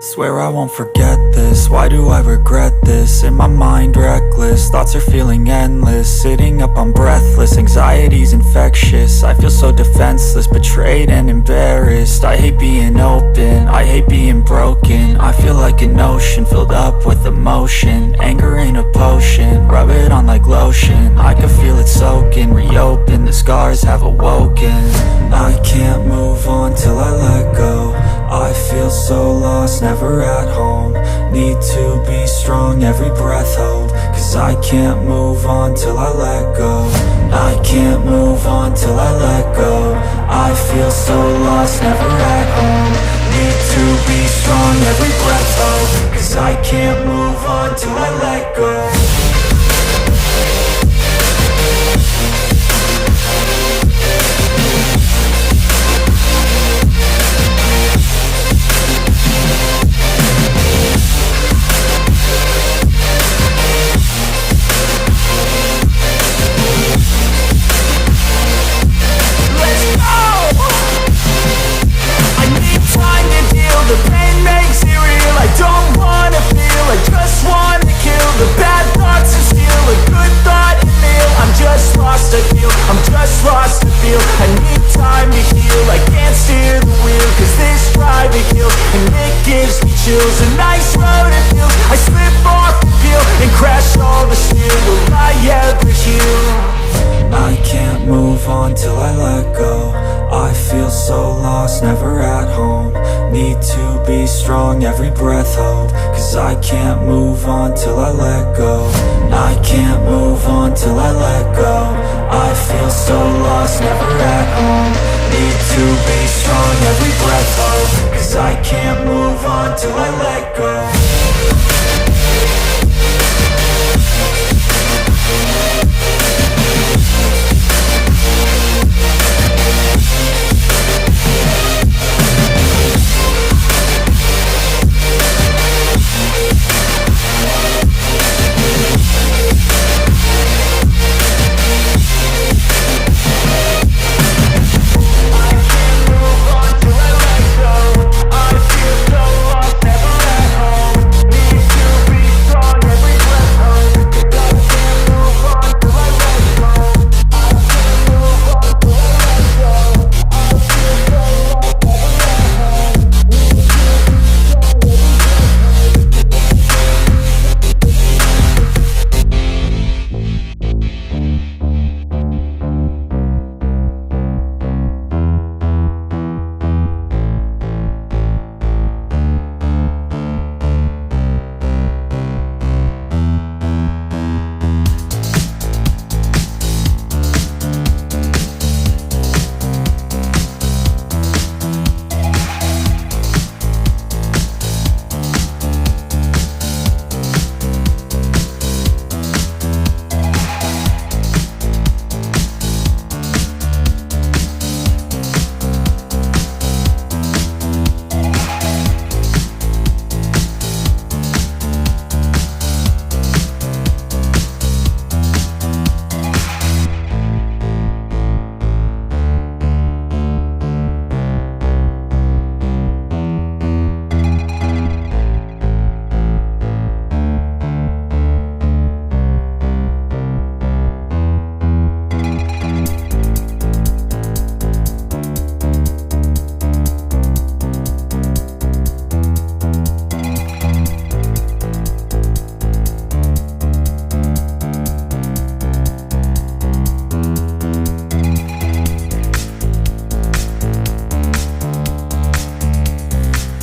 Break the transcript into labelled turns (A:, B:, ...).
A: Swear I won't forget this, why do I regret this? In my mind reckless, thoughts are feeling endless. Sitting up I'm breathless, anxiety's infectious. I feel so defenseless, betrayed and embarrassed. I hate being open, I hate being broken. I feel like an ocean filled up with emotion. Anger ain't a potion, rub it on like lotion. I can feel it soaking, reopen, the scars have awoken. I can't move on till I let go. I feel so lost, never at home. Need to be strong, every breath hold. Cause I can't move on till I let go. I can't move on till I let go. I feel so lost, never at home. Need to be strong, every breath hold. Cause I can't move on till I let go.
B: The pain makes it real, I don't wanna feel, I just wanna kill the bad thoughts and steal a good thought and meal. I'm just lost, I feel, I'm just lost, I feel. I need time to heal, I can't steer the wheel. Cause this ride we kill, and it gives me chills. A nice road it feels, I slip off the peel and crash all the steel. Will I ever heal?
A: I can't move on till I let go. I feel so lost, never at home. Need to be strong, every breath hold. Cause I can't move on till I let go. I can't move on till I let go. I feel so lost, never at home. Need to be strong, every breath hold. Cause I can't move on till I let go.